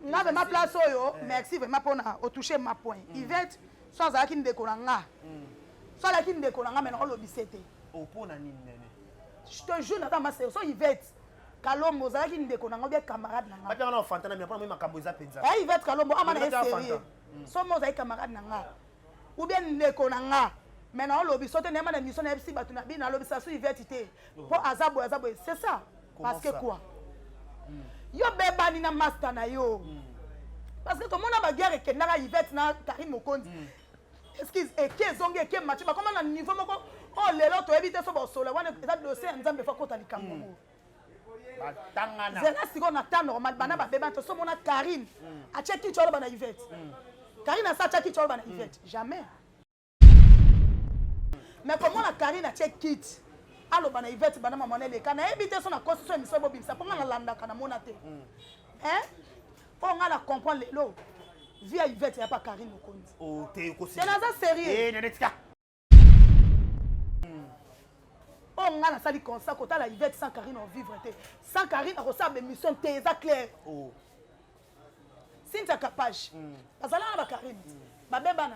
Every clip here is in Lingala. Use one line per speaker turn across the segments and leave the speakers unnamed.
Non, ma place, merci vraiment pour toucher ma point. Yvette, soit ça qui ne décolle pas. Soit là qui ne décolle pas, mais on l'obissété. Je te jure, dans ma série, soit Yvette, Kalombo, ça qui ne décolle pas, bien camarade. Yvette Kalombo, on est sérieux. Soit moi, ça camarade. Ou bien ne décolle pas. Maintenant, on l'obissété, on a une mission, on a l'obissété, Yvette, pour Azabo, c'est ça. Parce que quoi? Yo beba ni na master na yo. Parce que comme on a bagarre et que na Yvette na Karim Mokondi. Excuse et que zonge ke match ba comment na niveau moko oh lelo to éviter so bosola wana eza dossier nzambe fa kota likambo. Batangana. Zela siko na temps normal bana ba beba to so mona Karim a check cholo bana Yvette. Karim a sa check cholo bana Yvette jamais. Mais comment la Karim a check kit allo bana Yvette bana mamanele kana ebite so na constitution mi so bobimisa ponga na landa kana monate hein ponga la comprendre lo via Yvette ya pas Karine Mokondi
oh te ko
c'est dans sérieux
eh nenetika
ponga na sali comme ça kota la Yvette sans Karine on vivre te sans Karine on reçoit des missions te ça clair
oh
Cynthia Kapage bazala na ba Karine ba beba na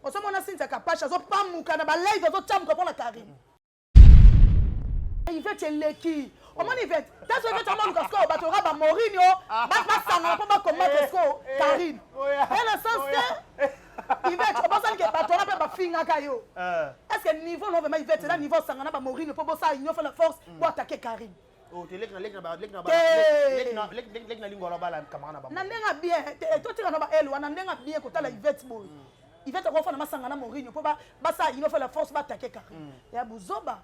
on so mona Cynthia Kapage azo pamuka na ba live azo chamuka pour la Karine Yvette leki. Comment Yvette? T'as sauvé ton monde parce que batora ba Mourinho, ba sanga pour ba combattre ko Karine. Et le sens que Yvette, on pense que batora ba finga kayo. Est-ce que niveau non vraiment Yvette là niveau sanga ba Mourinho pour ça union fait la force pour attaquer Karine.
Oh, tu lek na lingua bala kamana ba.
Na ndenga bien, toi tu na ba elo na ndenga bien ko tala Yvette boy. Yvette ko fa na masanga na Mourinho pour ba ça union fait la force pour attaquer Karine. Ya buzoba.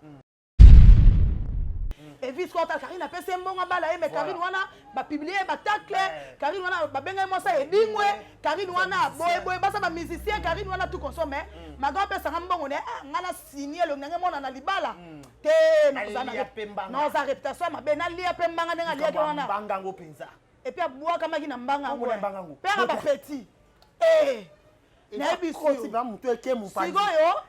Et vite quand Karine a fait un bon bala mais Karine wana ba publier ba tacle Karine wana ba benga mo ça edingwe Karine wana boy ba ça ba musicien Karine wana tout consomme ma grand père ça mbongo ne ngana signer le ngenge mona na libala te na za réputation ma bena lia pembanga nga lia wana
mbanga ngo penza
et puis aboa kama kina mbanga ngo père ba petit na biso
si ba muto eke mu pa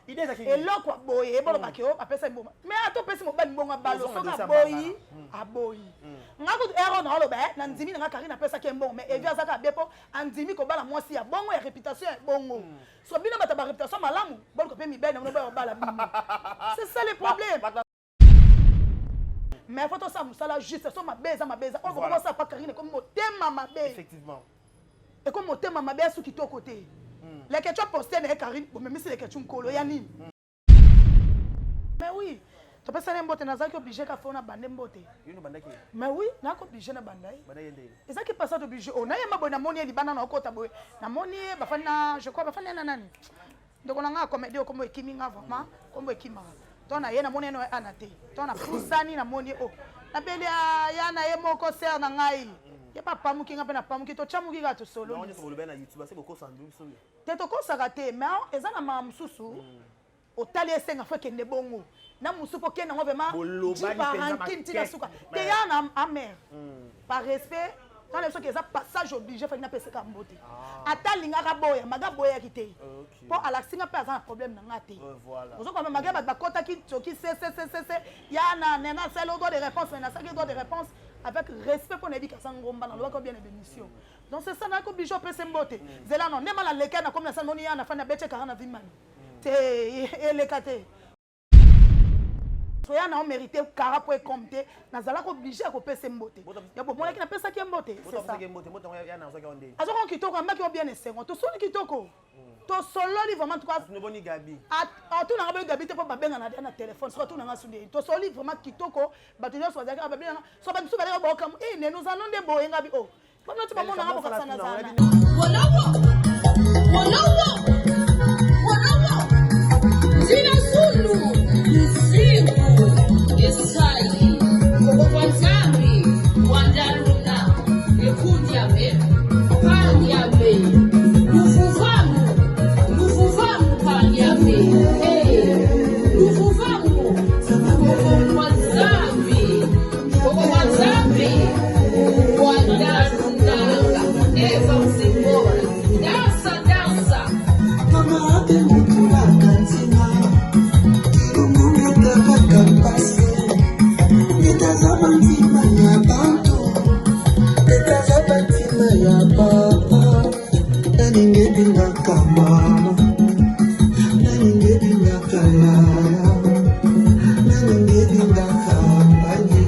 idée ça qui eloko boye ebolo bakeo apesa mboma mais ato pesi mobali mbonga balo soka boyi aboyi ngako ero na lo ba na ndimi nga Karine apesa ke mbongo mais evia zaka bepo andimi ko bala mwasi ya bongo ya réputation ya bongo so bino bata ba réputation malamu bolo ko pe mi bena no ba bala bino c'est ça le problème mais faut ça musala juste so mabeza on va ça pas Karine comme motema mabe
effectivement
et comme motema mabe sous qui to côté les questions postées de Karine, même si les questions colo yani. Mais oui, tu peux savoir mbote na zaki obligé ka fona bande mbote.
Yino bandaki.
Mais oui, na ko obligé na bandai.
Bandai ndé.
Et ça qui passe obligé. On a yema bona moni libana na okota boy. Na moni ba fana, je crois ba fana nani. Donc on a nga comédie comme ekimi nga vraiment, comme ekima. Donc na yena moni no anate. Donc na pusani na moni o. Na bele ya na yemo ko ser na ngai. Ya pas pamuki nga pe na pamuki to chamuki ga to solo.
Non, on le ben na YouTube, c'est beaucoup sandu so.
Teto ko sagate mais ezana ma mususu otali esenga fo kende bongo na musu po kenda vraiment bolobani suka te ya na amer par respect quand les gens qui ont passage obligé fa na pesa ka mbote atalinga ka boya maga boya kite po ala singa pe azana problème na ngate
voilà
ozo ko maga ba kota ki toki c'est ya na na c'est le droit de réponse mais na ça le droit de réponse avec respect pour l'éducation ngomba na lobako bien émission. Donc c'est ça na ko bijo pese mbote. Zela non nema la leka na comme na sanoni ya na fana beche karana vimani. Te elekate. So ya na on mérité kara pour compter na zala ko obligé ko pese mbote. Ya bo mona ki na pesa ki mbote. C'est ça.
Mbote ya na so ki onde.
Azo kon kitoko ambaki o bien esengo. To soni kitoko. To solo ni vraiment tout cas.
No boni gabi.
A tout na gabi te po ba benga na téléphone. So tout na sunde. To soli vraiment kitoko ba to nyoso zaka ba benga. So ba nsu ba le ba kam ne nous allons de boye ngabi o. Comme tu vas mon arbre comme ça na zana.
Zina sulu, usiku, esai, kukufanzami, wandaruna, ekunyame, kanyame, lufufamu kanyame, lufufamu, kukufanzami, wandaruna, Leva embora. Dança, dança.
Mama abe mutula kantina Ilungu tava kampasi Nitazama ntima ya bantu Nitazama ntima ya baba Naningebinga kamama Naningebinga kalaya Naningebinga kampanye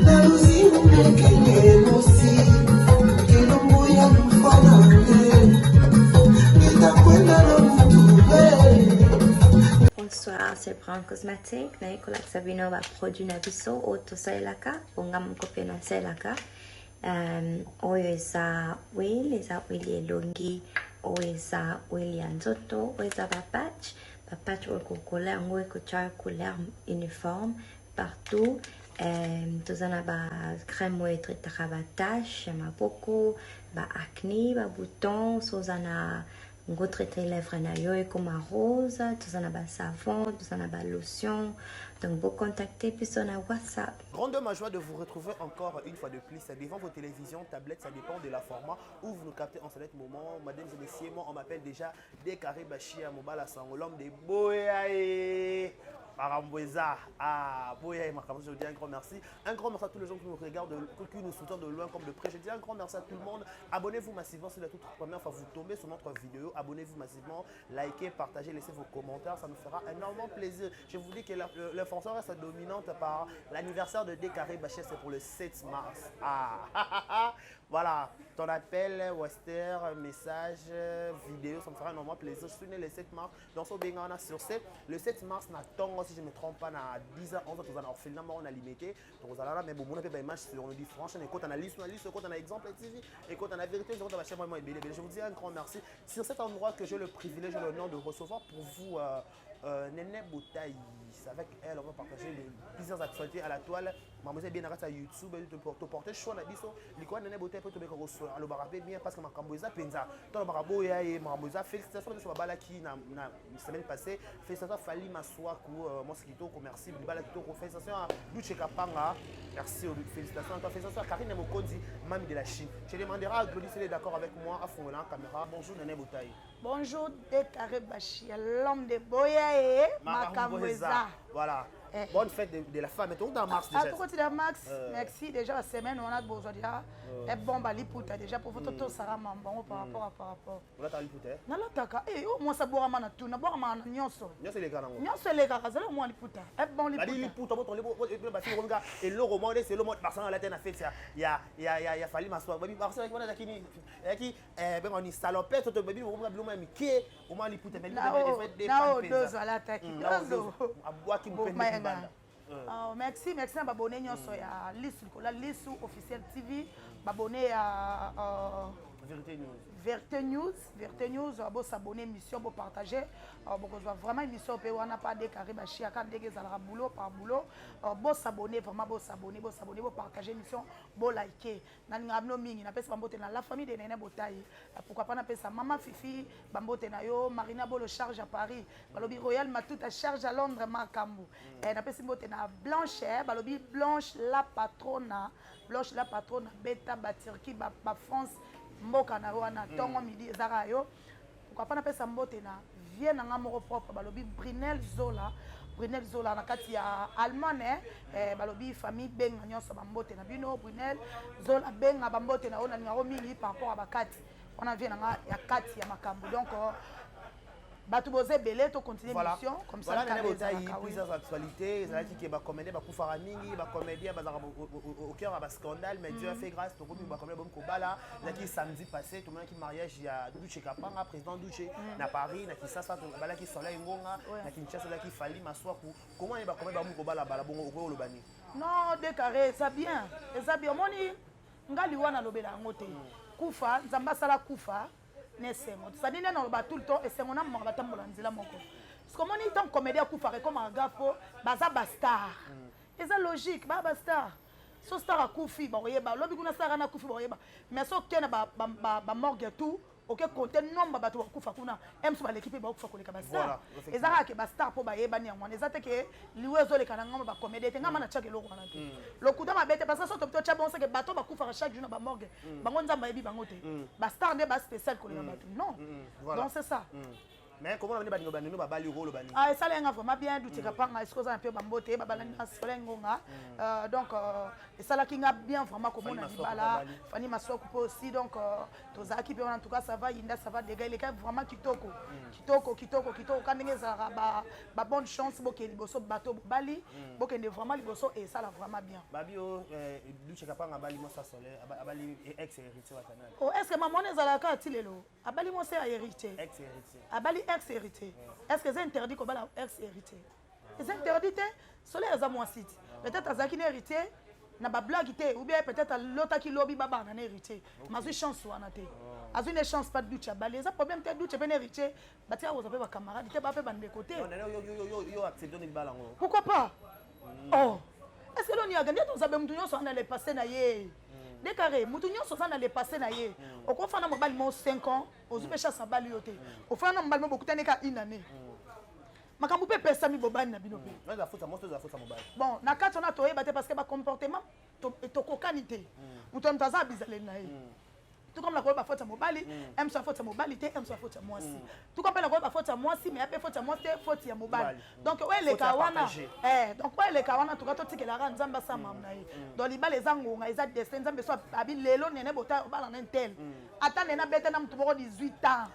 Naluzimu mekele mosi Ilungu ya mfanane Nitakwenda na mutube
Bonsoir, c'est Brown Cosmétique. Naikola Sabino va produire na biso auto sailaka, bonga mkope na sailaka. Oyo eza oil elongi, oyo eza oil ya nzoto, oyo eza bapatch oyo kokola yango ekotia couleur uniforme partout. Tozana ba crème oyo etretaka batache, maboko, ba acné, ba bouton, sozana ngo traiter lèvres na yo comme rose, tout ça na ba savon, tout ça na ba lotion. Donc vous contactez puis on a WhatsApp.
Grande ma joie de vous retrouver encore une fois de plus devant vos télévisions, tablettes, ça dépend de la format où vous nous captez en ce moment. Mesdames et messieurs, moi on m'appelle déjà Décaré Bachia Mobala Sango, l'homme des Boyae. Maramboueza, Boya et Makambo, je dis un grand merci. Un grand merci à tous les gens qui nous regardent, qui nous soutiennent de loin comme de près. Je dis un grand merci à tout le monde. Abonnez-vous massivement si c'est la toute première fois que vous tombez sur notre vidéo. Abonnez-vous massivement, likez, partagez, laissez vos commentaires. Ça nous fera énormément plaisir. Je vous dis que l'information reste dominante par l'anniversaire de Décaré Bachia, c'est pour le 7 mars. Voilà, ton appel, Wester, message, vidéo, ça me fera énormément plaisir. Je suis né le 7 mars dans ce Bengana sur 7. Le 7 mars, si je ne me trompe pas, à 10h, 11h, on a limité. Donc, vous allez là, mais bon, on a fait image sur une différence. On écoute, on a liste, on a exemple, écoute, on a vérité, on a chez moi, je vous dis un grand merci. Sur cet endroit que j'ai le privilège et l'honneur de recevoir pour vous, Néné Boutaï. Avec elle, on va partager plusieurs actualités à la toile. Mademoiselle bien à YouTube, te porter choix na biso. Liko Néné Boutaï peut te mettre au barabe bien parce que ma camboisa penza. Ton barabo ya et mademoiselle félicitations sur bala qui na semaine passée. Félicitations Fali Maswaku, mosquito commercial, bala qui félicitations à Luche Kapanga. Merci, félicitations à toi, félicitations à Karine Mokondi, mamie de la Chine. Je demanderai à Claudie si elle est d'accord avec moi à fond la caméra. Bonjour Néné Boutaï.
Bonjour Décaré Bachia, l'homme de Boya et Makamboza.
Voilà. Bonne fête de la femme. Et tout dans mars déjà.
À tout de Max, merci. Déjà la semaine, on a besoin déjà. Et bon, bah, l'ipouta déjà pour votre tout ça bon par rapport.
On a ta l'ipouta.
Non, la taka. Eh, oh, moi ça boit mana tout. Na boit mana nyonso.
Nyonso les gars.
Nyonso les gars. Ça là moi l'ipouta. Et bon l'ipouta.
L'ipouta, bon, les bâtiments, on regarde. Et le roman, c'est le mot Barcelone la tête a fait ça. Il y a fallu m'asseoir. Baby Barcelone, on a qui ben on est salopette, tout baby, on va blâmer qui au moins l'ipouta. Mais
non, deux à l'attaque. Deux.
À boire qui me peine.
Merci à babonné nyonso ya liste officielle TV, babonné à Vérité News, bon s'abonner émission, bon partager, bon vraiment émission on n'a pas Décaré Bachia quand dès que ça boulot par boulot, bon s'abonner vraiment bon partager émission, bon liker. Nani ngabno mingi na pesa bambote na la famille de Néné Boutaï. Pourquoi pas na pesa maman Fifi bambote na yo Marina Bolo charge à Paris, balobi Royal Matout à charge à Londres Makambu. Et na pesa bambote na Blanche, balobi Blanche la patronne beta batirki ba France mboka na wana tongo midi ezaka yo pourquoi pas na pesa mbote na vie na ngamo propre balobi Brunel Zola na kati ya Allemagne balobi famille benga nyonso bambote na bino Brunel Zola benga bambote na ona ngaro mingi par rapport à bakati on a vie na ya kati ya makambo donc Batou Bozé Belé, tu continues l'émission comme ça.
Voilà, il y a plusieurs actualités. Il y a qui va commander, va pouvoir mingi, va comédien, au cœur à scandale, mais Dieu a fait grâce. Tu va commander bon Kobala. Il y a qui samedi passé, tout le monde qui mariage, il y a Duche Kapanga, président Duche, na Paris, na qui ça, bala qui soleil ngonga, na qui nchasa qui fali maswa. Comment il va commander bon Kobala, bala bon au Lobani?
Non, Décaré, ça bien, ça bien. Moni, ngali wana lobela ngote. Kufa, Zamba sala kufa. Ça dit non tout le temps et c'est mon âme mon batambola nzela moko. Parce que mon étant comédien kufa comme un gafo baza bastar. Et ça logique ba bastar. So star a kufi ba oyeba lobi kuna star na kufi ba oyeba. Mais so kena ba morgue tout OK compter nombre bato bakufa kuna emso ba l'équipe ba kufa koleka ba star ezaka ke ba star po ba yebani yango ezate ke liwe zo leka na ngamba ba comédie te ngamba na chake loko wana te lokuta mabete parce que so to cha bon c'est que bato bakufa chaque jour na ba morgue bango nzamba yebi bango te ba star ne ba spécial koleka bato non donc c'est ça.
Mais comment on va dire que bali rôle bani
ah ça lenga vraiment bien douter kapanga est-ce que ça un peu bambote babalani solengonga donc et ça là qui nga bien vraiment comme on a dit bala fani masoko aussi donc tozaki pe en tout cas ça va inda ça va dégager les cas vraiment kitoko quand ngeza ba bonne chance boke liboso bato bali boke ne vraiment liboso et ça là vraiment bien
babio douter kapanga bali mo ça solaire abali ex héritier wa canal
oh est-ce que maman ezala ka tilelo abali mo c'est héritier
ex héritier
abali ex-hérité. Est-ce que c'est interdit qu'on va la ex-hérité? C'est interdit, soleil à moi site. Peut-être à Zaki hérité, n'a pas blague ou bien peut-être à l'autre qui lobby baba n'a hérité. Mais une chance ou anaté. À une chance pas de doute à balai. Ça problème peut-être doute ben hérité. Bah tiens vous avez vos camarades, tu pas fait ban de côté.
Yo accepte donner balle en haut.
Pourquoi pas? Oh. Est-ce que l'on y a gagné dans un mouton sur allait passer naïe? Décarré, mouton sur allait passer naïe. Au cours de mobile 5 ans, aux chasse à balioté. Au fin de mobile beaucoup une année. Makambu pe pesa mi bobani na bino pe.
La faute à moi, la faute à mobile.
Bon, na kati on a toyé baté parce que ba comportement to kokanité. Mouton mtaza bizalé na ye. Tout comme la quoi ba faute à mobile, aime sa faute à mobile, aime sa faute à moi si. Tout comme la quoi ba faute à moi si mais après faute à moi c'est faute à mobile. Donc ouais les kawana donc ouais les kawana tout cas to tike la ran nzamba sa mamna ye. Donc liba les zango nga eza destin nzambe so abi lelo nene bota bala na tel. Ata nena bete na mtu 18 ans.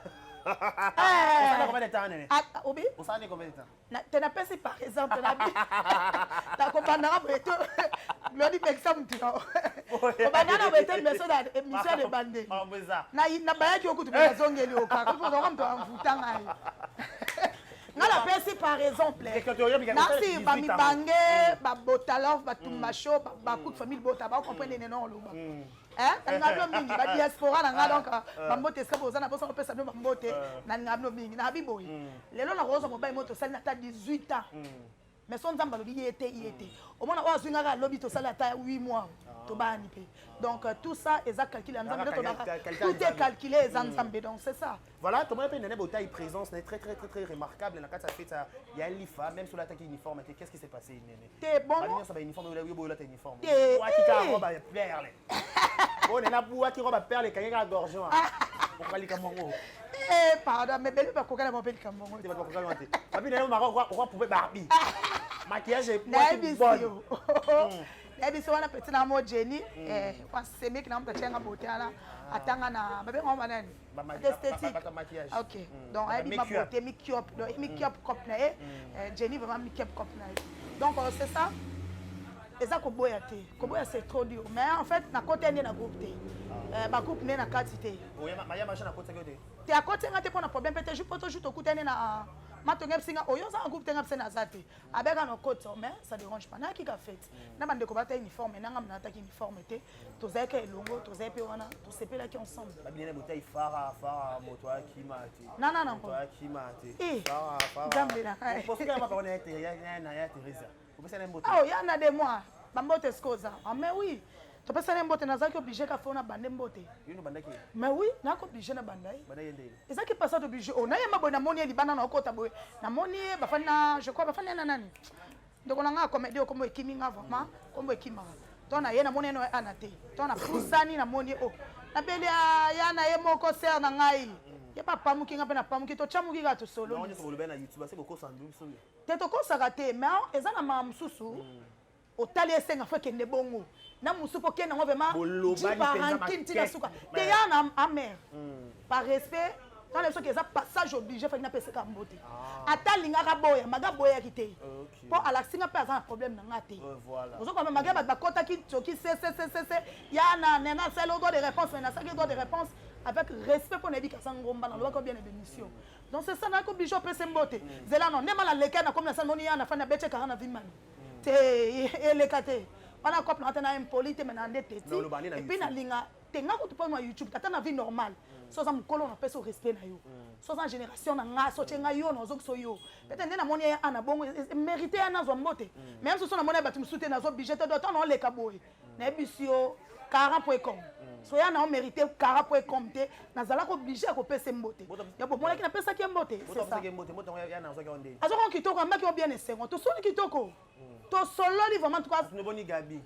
On a combien de temps, Néné?
Obi?
On s'en est combien de temps?
Tu n'as pas si par exemple, tu as compris, tu as dit exemple, tu as dit mission de bandé. Na baya ki okutu ba zongeli okaka ko ndo mto amvutanga ye. Na la pesi par exemple. Merci ba mi bange ba botalof ba tumasho ba coup de famille bota ba comprendre non loba. Hein? Ngablo mingi ba diaspora na nga donc ba mbote ska boza na bosa ko pesa no ba mbote na ngablo mingi na biboyi. Lelo na roza mobile moto sali na ta 18 ans. Mais son nzamba lobi yete. Au moins wa zwinga lobi to sali ta 8 mois. To bani pe. Donc tout ça est calculé en nzambe tout est calculé en nzambe donc c'est ça.
Voilà, comment on Néné Bota présence très remarquable dans la fête il y a l'IFA même sur l'attaque uniforme qu'est-ce qui s'est passé Néné?
T'es bon.
Ça va uniforme là uniforme. Toi qui ka robe perle. On est là pour qui robe perle kanga gorgeon. On va lika mongo.
Pardon mais belle pas kokana mon peli kamongo.
Tu vas pas kokana monter. Papi Néné on pouvoir Barbie. Maquillage est
bon. Ebi so wana petit na mo Jenny kwa semik na mta chenga botiana atanga na babe ngoma nani esthétique OK donc ebi ma beauté make-up donc make-up cop na Jenny vraiment make-up cop na donc c'est ça et ça ko boya c'est trop dur mais en fait na côté ni na groupe te ba groupe ni na quantité
oya maya machine na côté côté
te à côté ngate pona problème peut-être juste poto juste okutane na matonga singa oyo za groupe tenga pse na zate abeka no koto mais ça dérange pas na ki ka fait na bande ko bata uniforme na ngam na attaque uniforme te to zaka elongo to zape wana to sepela ki ensemble
ba bien bouteille fara moto ki mati
non
moto ki mati fara
jambe na
pour ce que ma parole est ya Teresa vous pensez n'importe
oh ya na de moi bambote scoza ah mais oui to pesa n'importe na zaki obligé ka fona bande mbote
yino bandaki
mais oui na ko obligé na bandai
bandai yende
ezaki pasa to obligé on a yema bona moni libana na okota boy na moni bafana je crois bafana na nani donc on a comédie comme ekiminga vraiment comme ekimanga to na ye na moni no anate to na pusani na moni o na bele ya na ye moko ser na ngai ya papa mukinga pe na pamuki to chamuki ga to solo
non on le na YouTube c'est beaucoup sandu so
te to ko sakate mais ezana mamsusu o tali esenga fo kende bongo na musupo kena ngo vraiment di parankin tina suka te ya na amer par respect quand les gens qui ont passage obligé fait na pese ka mbote ata linga ka boya maga boya kité pour ala singa pe azana problème na ngate
voilà
ozo comme maga ba kota ki toki c'est ya na nena c'est le droit de réponse mais na ça qui droit de réponse avec respect pour l'éducation ngomba na loi bien émission donc c'est ça na ko obligé pese mbote zela non nema la leka na comme na salmoni ya na fana bete 40 vimani te elekate wana couple na tena impoli te maintenant ndete ti et puis na linga tenga ko tupa na YouTube tata na vie normale so za mukolo na pesa respect na yo so za génération na nga so tenga yo na zo so yo peut-être ndena moni ya ana bongo mérité ana zo mbote même so na moni ba tumsute na zo budget to temps na le kaboy na ebisio 40.com so ya na mérité 40.com te na zala ko obligé ko pesa mbote ya bo mona ki na pesa ki mbote c'est ça azo ko kitoko ambaki bien esengo to soni kitoko to solo vraiment tout cas
ne boni gabi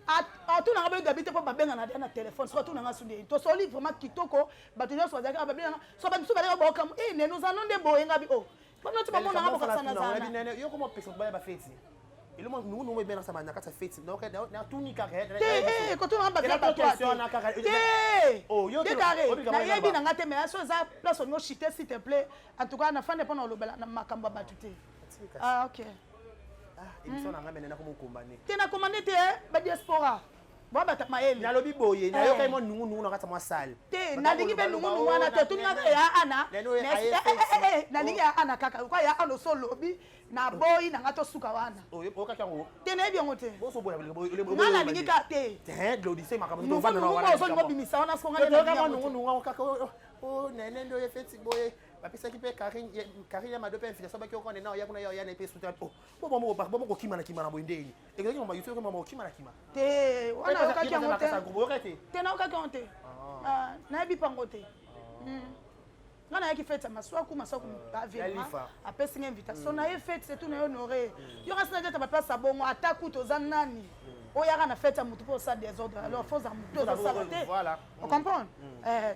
tout na ba gabi te po ba benga na téléphone so tout na sunde to soli vraiment kitoko ba to nyo so za ka ba benga so ba biso ba ba kam ne nous allons de boye ngabi oh comme tu ba mona ngabo ka sana za
yo comment pesa ba feti il mo nous bien ça na kata feti donc na tout ni carré
ko to na ba ka
question na carré
oh yo na yebi na ngate mais so za place on chiter s'il te plaît en tout cas na fin de pendant le na makamba batute ah OK
émission na ngamene na ko mokombane
tena commandé te ba diaspora bo ba ta maeli
na lobi boye na yo kay mo nungu na kata mo sale
te na lingi be nungu wana te tuninga ya ana na lingi ya ana kaka kwa ya ano so lobi na boy na ngato suka wana
oyo kaka ngo
tena ebyo ngote
bo so boya
na la lingi ka te
glodise makambo
to vanda na wana so ngo bimisa wana so ngana
nungu kaka o nene ndo ye feti boye bapesa ki pe Karine ya madope invitation ba ki okone na ya kuna ya na pe suta po mo kima na boindeni ekeki mo YouTube mo kima na kima
te wana ka ki
ngote
te na ka ki ngote na bi pangote ngana yaki fête maswaku ba vraiment apesi invitation na ye fête c'est tout na honoré yo rasina jeta ba place bongo ataku to zanani oya kana fête mutu po ça désordre alors faut ça mutu ça saboter
voilà
on comprend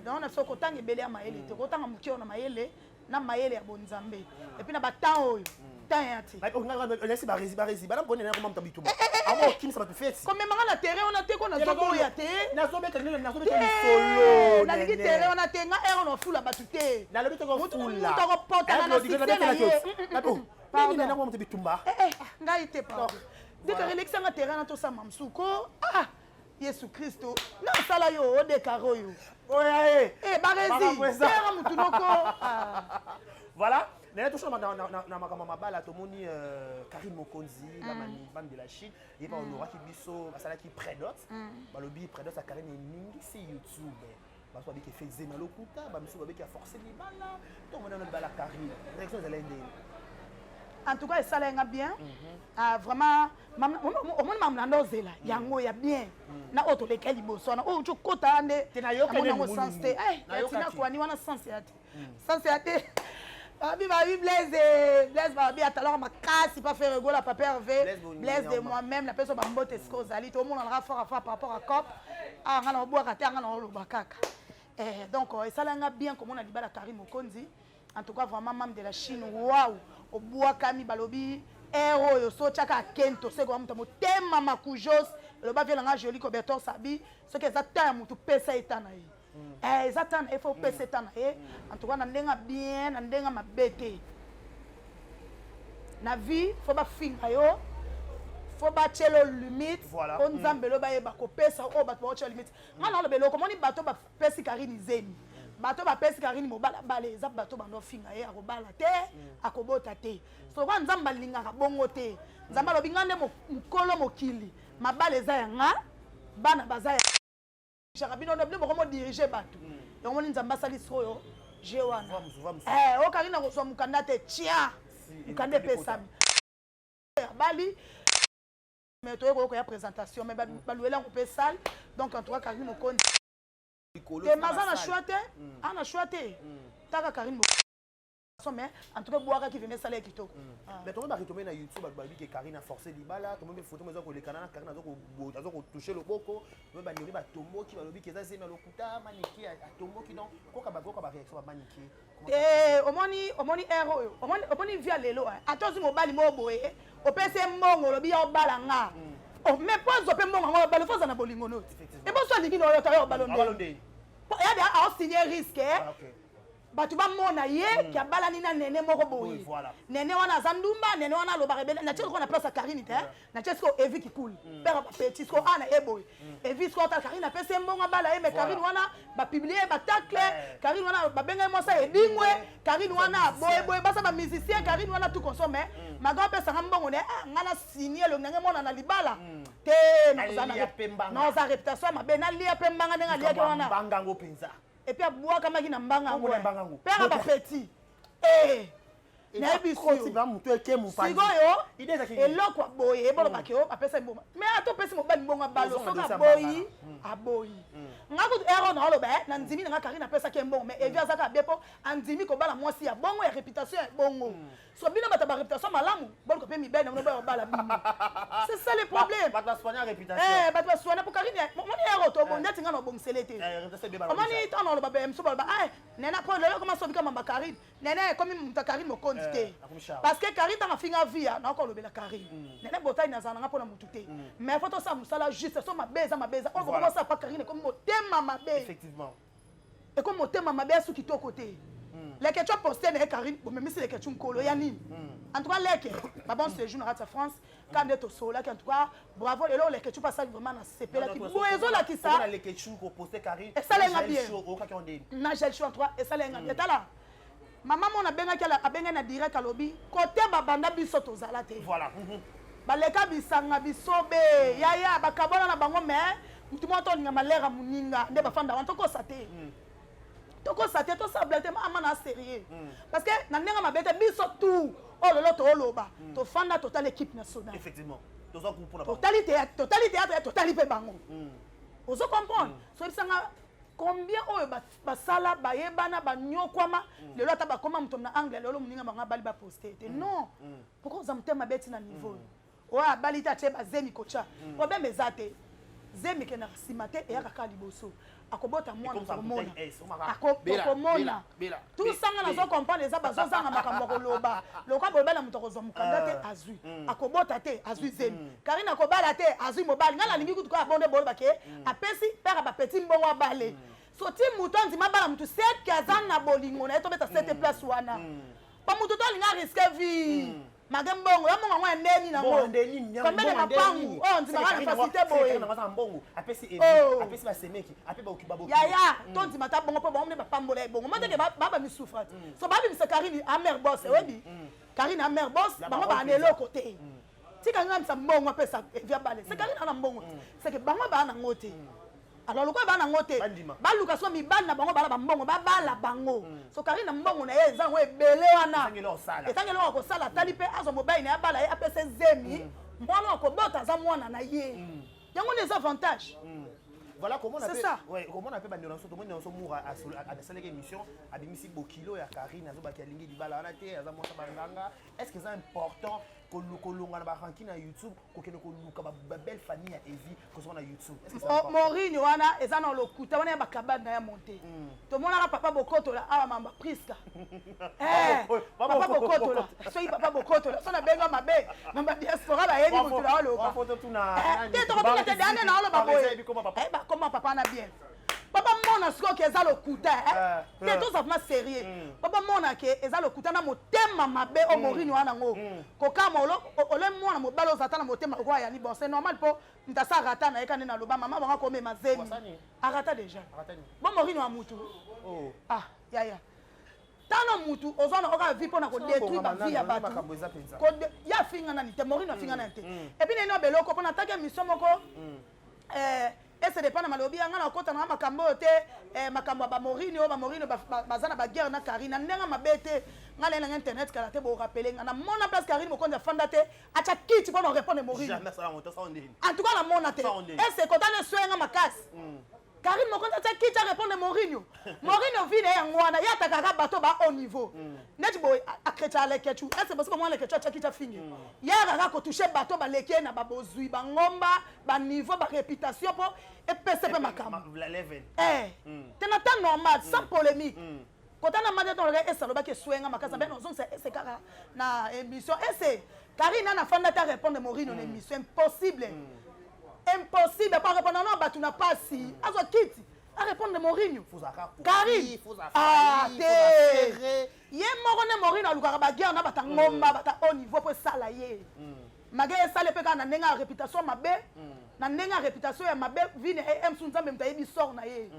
donc on a so kotanga belé ya maele te kotanga mukio na maele na maele ya bonzambe et puis na batant oyo temps yati
laisse barezi bana ko nena ko mamta bituma amo kim ça va te faire
comme même na terrain on a te ko na zo boya te
na zo beta solo
na ligi terrain on a te nga er on fula batute
na lobi to ko fula
to ko pota na système na ye
pardon na ko mamta bitumba
ngai te pa dès que relaxa na terrain na to sa mamsuko Yesu Christo na sala yo de karo yo
oya
barezi terrain mutu noko
voilà na tout ça na makama mabala to moni Karim Mokonzi la bande de la Chine et ba honora ki biso basala ki predot balobi predot sa Karim ningi si YouTube baso bi ke fait zema lokuta ba miso ba ki a forcer les bala to mona na bala Karim direction de l'Inde
en tout cas ça l'a bien vraiment au moins mam na ndozela yango ya bien na auto lesquels liboso na o chokota ande
na yo ka
na sens te tina kwa ni wana sens ya te Babi Blaise Babi alors ma casse pas faire rigolo la papa Hervé Blaise de moi-même la personne bambote skozali tout le monde en rapport à par rapport à cop ngana boa kata ngana lo bakaka donc ça l'a bien comme on a dit bala Karim Mokonzi en tout cas vraiment membre de la Chine waouh au bois kami balobi héros yo so chaka kento c'est comme mutu tema makujos le ba vient nga joli cobertor sabi ce que ça ta mutu pesa etana yi ezatana il faut pesa etana en tout cas na ndenga bien na ndenga mabete na vie faut ba finga yo faut ba chelo limite on nzambe lo ba yeba ko pesa o ba to chelo limite ngana lo belo ko moni bato ba pesi Karini zemi bato ba pesi Karini mobala bale za bato bando finga ye akobala te akobota te so kwa nzamba lingaka bongo te nzamba lo bingande mukolo mokili mabale za yanga bana bazaya Charabino no bino ko diriger bato donc moni nzamba sali soyo jewana o Karina ko so mukanda te tia mukande pesami bali mais to ko ya présentation mais baluela ko pe salle donc en tout cas Karim Mokonzi te mazana choite ana choite taka Karim mais en tout cas boaka qui venait saler kitoko
mais tout le monde va retomber na YouTube babi que Karine a forcé libala tout le monde photo maison ko le canal Karine azo ko toucher le boko mais ba ndoli ba tombo ki balobi que ça c'est lokuta maniki a tombo ki donc ko ka ba réaction ba maniki
omoni héros omoni via lelo atozi mobali mo boye opese mbongo lobi ya obala nga mais pas opé mbongo nga obala foza na bolingo no et bon so lingi no yo tayo balonde ya da a signer risque batu ba mona ye ki abalani na nene moko boye nene wana zandumba nene wana lo barebele na tiko na place Karine te na tiko evi ki cool père petit ko ana eboy evi ko ta Karine pese mbonga bala e me Karine wana ba publier ba tacle Karine wana ba benga mo sa edingwe Karine wana boy basa ba musicien Karine wana tout consommer maga pesa mbongo ne ngana signer lo ngenge mona na libala te
Nalia pembanga.
non za réputation mabe nalia pembanga ndenga lia ke wana
mbanga ngo penza
et puis abwaka maki na mbanga ngo
mbanga ngo
pera ba petit na biso
ba mutu eke mu pa
sigoyo
ide za
eloko boye ebolo bakeo apesa mboma mais ato pesi mobali mbonga balo soka boyi aboyi ngako ero na oloba na ndimi nga Karine apesa ke mbongo mais evi azaka bepo andimi ko bala mwasi ya bongo ya réputation ya bongo so bino bata ba réputation malamu bolo ko pe mi bene no ba bala bino c'est ça le problème
bata soigner réputation
bata soigner pour Karine moni ero to bonde tinga no bomselete moni to na oloba be mso bala nena po lelo comment so bika mamba Karine nena comme muta Karine mo kondite parce que Karine tanga finga via na ko lobela Karine nena botai na zana ngapona mutute mais faut to sa musala juste so mabeza on va commencer pas Karine comme motema mabe
effectivement
et comme motema mabe su ki to côté les que tu as posté na Karine bon même si les que tu nkolo ya nini en tout cas les que ba bon séjour na France quand est au sol là en tout cas bravo les les que tu passes vraiment na CP là qui boezo là qui ça
les que tu ko posté Karine
et ça lenga bien
na
gel chaud en tout cas et ça lenga bien tala maman mon abenga kala abenga na direct à lobby côté ba banda biso to zala te
voilà
baleka bisanga bisobe yaya bakabona na bango mais mutu moto ninga malera muninga nde bafanda wan toko sate to sabla te mama na sérieux parce que na nenga mabete biso tout oh lolo to oloba to fanda total équipe nationale
effectivement tozo ku pour totalité bango ozo comprendre so bisanga combien oyo basala bayebana banyokwama lelo ata bakoma mutu na anglais lelo muninga banga bali ba poster te non pourquoi za mutema beti na niveau oya bali ta cheba zemi kocha problème ezate zemi ke na simate e yakaka liboso akobota mwana komona akokomona tout sanga nazo comprendre eza bazozanga makambo koloba lokwa bobela mutu akozwa mukanda te azwi akobota te azwi zemi Karine akobala te azwi mobali ngala lingi kutuko abonde boloba ke apesi père ba petit mbongo abale so ti mutu andima bala mutu set kaza na bolingo na etobeta 7 place wana pa mutu to linga risque vie magembongo ya mongo ngwa ndeni na ngo combien de mapangu ndima ngana facilité boye na mbongo apesi apesi ba semeki ape ba okibabo
yaya to ndima ta bongo po bombe ba pambola bongo mateke baba mi souffrance so babi mi Karine amer boss webi Karine amer boss bango ba nelo côté tika ngam sa mbongo apesa via bale c'est Karine na mbongo c'est que bango ba na ngote alors lokwa ba na ngote ba luka so mi bana bango bala mbongo ba bala bango so Karine mbongo na ye zango ebele wana etangelo ko sala tali pe azo mobile na bala ye apese zemi mwana ko bota za mwana na ye yango les avantages
voilà comment on appelle
ça.
Ouais, comment on appelle bandionso to mondionso moura à cette émission a bimisi bokilo ya Karine azo ba kialingi di bala wana te aza mota banganga est-ce que c'est important kolonga na ba ranking na YouTube ko kene ko luka ba belle famille ya Evi ko so na YouTube est-ce que c'est important
Morinho wana eza na lokuta wana ba kabana ya monter to mona papa bokoto la awa mamba Priska papa bokoto la so yi papa bokoto la so na benga mabe mamba diaspora ba yebi mutu la olo
ba photo tuna
te to ko te dane na olo ba boye ba comment papa na bien papa mona siko ke eza lokuta te to ça vraiment sérieux papa mona ke eza lokuta na motema mabe o Morinho wana ngo ko kama ole mwana mobalo zata na motema ko ya ni bon c'est normal po ntasa rata na ekane na loba mama banga ko me mazemi arata déjà bon Morinho amutu yaya tano mutu ozona oka vi pona ko détruire ba vie ya batu ko ya finga na ni te Morinho finga na te et puis neno beloko pona take mission moko et c'est dépend na malobi nga na kota na makambo te makambo ba Morinho bazana ba guerre na Karine ndenga mabete nga na internet kala te bo rappeler nga na mona place Karine mo konza fanda te acha kiti pour répondre Morinho
jamais ça monte ça on dit
en tout cas la mona te et c'est kota na soenga makasi Karine mo konza acha kiti répondre Morinho vile ya ngwana ya takaka bato ba au niveau net boy akrecha le ketu et c'est parce que moi le ketu acha kiti fingi ya kaka ko toucher bato ba leke na ba bozui ba ngomba ba niveau ba réputation pour et PCP makam tena temps normal sans polémique quand on a demandé ton regard et ça le bas que soinga makasa ben on c'est kaka na émission et c'est Karine na fanda ta répondre Morinho na émission impossible pas répondre non bah tu n'as pas si azo kiti à répondre Morinho Karine te ye morone Morinho alukaka ba guerre na bata ngomba bata au niveau pour ça là ye magé ça le pe kana nenga réputation mabe na nenga réputation ya mabe vine em sunza même tayebi sort na ye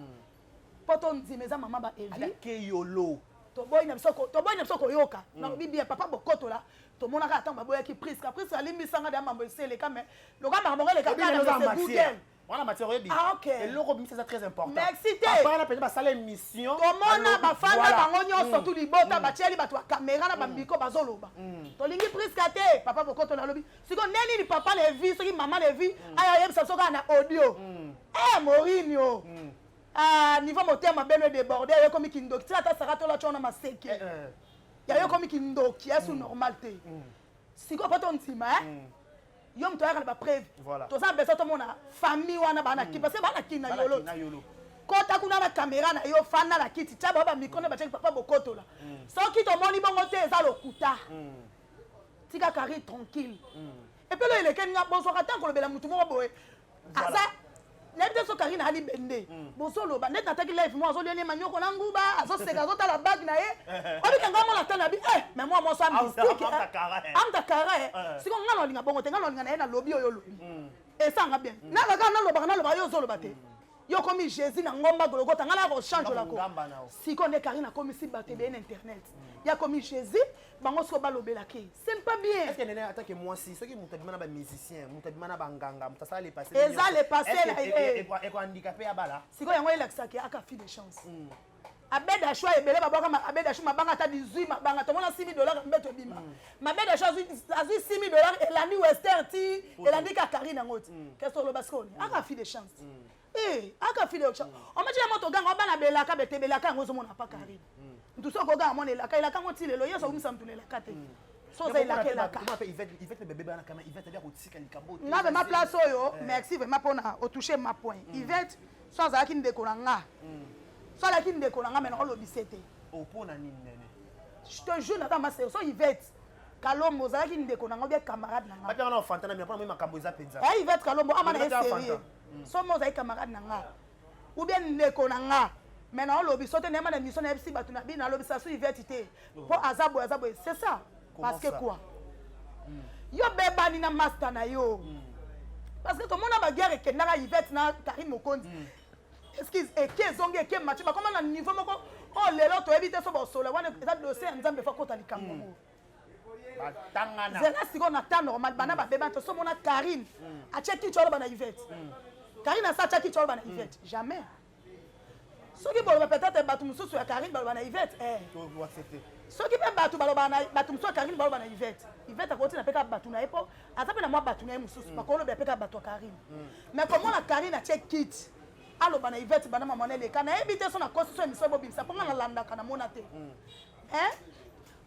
poto ndimeza mama ba Evi
ke yolo
toboyi na biso koyoka nalobi bien papa bokotola tomonaka ata baboyaki priske alimbisanga da mambo eseleka mais loka makambo eleka kaka google
wana matière oyebi eloko bimisa eza très important
merci te
apana mpenza basala émission
tomona bafanda bango nyonso tu libota batieli bato ya kamera na bambiko bazoloba tolingi priske te papa bokotola alobi siko ndenini papa levi soki mama levi aya oyebisa biso kaka na audio morini o niveau motema beno débordé yo komi kindoki tila ta saka tola chona maseke ya yo komi kindoki esu normal te siko poto ntima yo mto yaka ba preuve toza beso to mona famille wana bana ki parce bana ki na yolo kota kuna na caméra na yo fana la kiti tsa ba micro na ba check papa bokotola soki to moni bongo te eza lokuta tika kari tranquille et puis le ken nga bonso kata ko lobela mutu mo boye asa Nebite so Karine ali bende. Bosolo ba net ataki live moi zo lene manyoko na nguba azo seka zo tala bag na ye. Obi kanga mo na tana bi mais moi mo so am mystique. Am ta kara siko ngalo linga bongo te ngalo linga na ye na lobby oyo lobi. Et ça nga bien. Na ga na loba yo zo loba te. Yo komi Jésus na ngomba gologo tangala ko change la ko. Siko ne Karine komi si batte bien internet. Ya komi Jésus bango so balobela ke. C'est pas bien.
Est-ce que nene attaque moi si ceux qui mutabima na ba musicien, mutabima na banganga, mutasala les passer.
Eza les passer
et ko handicapé ya bala.
Siko yango elakisa ke aka fi de chance. Abeda choix ebele babaka abeda choix mabanga ta 18 mabanga to mona $6,000 mbeto bima. Mabeda choix azui $6,000 elandi Western ti elandi ka Karine ngoti. Qu'est-ce que le basconi? Aka fi de chance. Aka fi de chance. On m'a dit à moto ganga bana belaka betebelaka ngozo mona pa Karine. Ntuso ko ganga mona elaka elaka ngoti lelo yeso umisa mtu elaka te. So za elaka elaka.
Comment appelle Yvette le bébé bana kama Yvette bien otika likabo.
Na ma place oyo merci vraiment pona au toucher ma point. Yvette so za ki ndeko nga. So la ki ndeko nga mais na lobisete.
Au pona nini nene.
Je te jure na ma sœur so Yvette Kalombo za ki ndeko nga bien camarade na nga.
Papa na fantana mais pas même makambo za penza.
Yvette Kalombo amana sérieux. So mo za camarade na nga. Ou bien ndeko nga. Mais na lobi so te na ma mission na FC batu na bi na lobi sa so Yvette te. Po azabo c'est ça. Parce que quoi? Yo beba ni na master na yo. Parce que tout le monde a bagarre que na Yvette na Karine Mokondi. Excuse et que zonge et que match ba comment na niveau moko oh lelo to éviter so bo solo wana eza dossier nzambe fa kota likambo.
Tangana.
Zela siko na temps normal bana ba beba to so mona Karine. A check ki cholo bana Yvette. Karine a sa check ki cholo bana Yvette. Jamais. Soki bo peut-être batu mususu ya Karine bana Yvette
to accepter.
Soki pe batu balobana batu mususu Karine balobana Yvette. Yvette akoti na peka batu na epo azape na mwa batu na mususu bakolo be peka batu Karine. Mais comment la Karine a check kit alobana Yvette bana mama na leka na ebite so na constitution mi so bo bimisa ponga na landa kana mona te.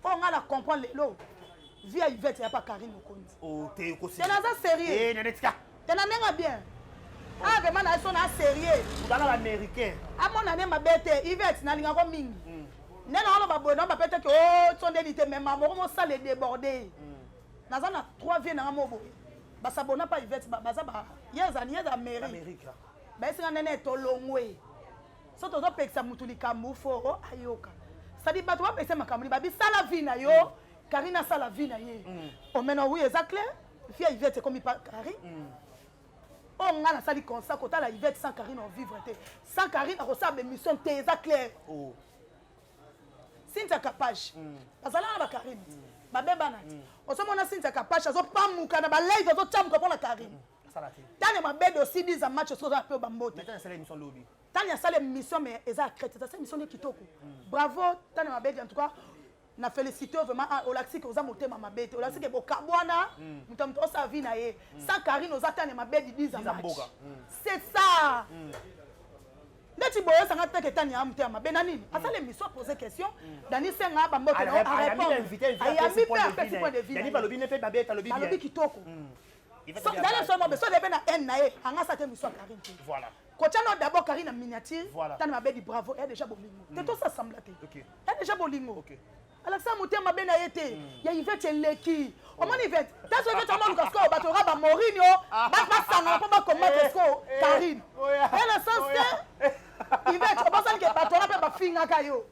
On a la comprendre lelo. Via Yvette ya pa Karine Mokondi.
Oh te ko si.
Tena za sérieux.
Nenetika.
Tena nenga bien. Ah vraiment na so na sérieux.
Dans l'américain.
A mon année ma bête Yvette na linga ko mingi. Nena ono ba bono ba pete ke oh sonde lité même maman mo ça les déborder. Na za na 3 vie na mo boy. Ba sabona pa Yvette ba za ba yeza ni yeza mairie.
America.
Ba singa nene to longwe. So to peksa mutulika mufo ayoka. Sadi ba to peksa makamuli ba bi sala vie na yo. Karina sala vie na ye. O mena oui exact fille Yvette comme pas Karine. On a sali comme ça quand la Yvette sans Karine on vivre té. Sans Karine on reçoit des missions té exact clair. Oh. Sinta capage. Bazala na ba Karine. Ba beba na. On se mona Sinta capage azo pa muka na ba live azo cham ko la Karine. Tane ma bebe aussi dit za match so za pe ba mbote.
Maintenant c'est l'émission lobby.
Tane sala mission mais eza crête ça c'est mission de kitoko. Bravo tane ma bebe en tout cas. Na félicité vraiment au laxi que vous a monté ma bête au laxi que bokabwana mutamto sa vie na ye sans Karine aux attendre ma bête 10 ans c'est ça ndeti boyo sanga teke tani amte ma benani asa l'émission poser question dani senga ba mbote non à répondre ayami pe petit point de vue
dani ba lobi ne fait ba bête lobi bien
lobi kitoko so dani so mo beso de bena en na ye anga sa te mission Karine
voilà
Kochano d'abord Karine en miniature tani ma bête bravo elle déjà bolingo te to ça semble te elle déjà bolingo OK Alexandre Mutema bena yete ya Yvette leki o moni Yvette taso Yvette amon kasko batora ba Mourinho ba sanga ko ba combattre ko Karine elle sens que Yvette o bosan ke batora pe ba finga kayo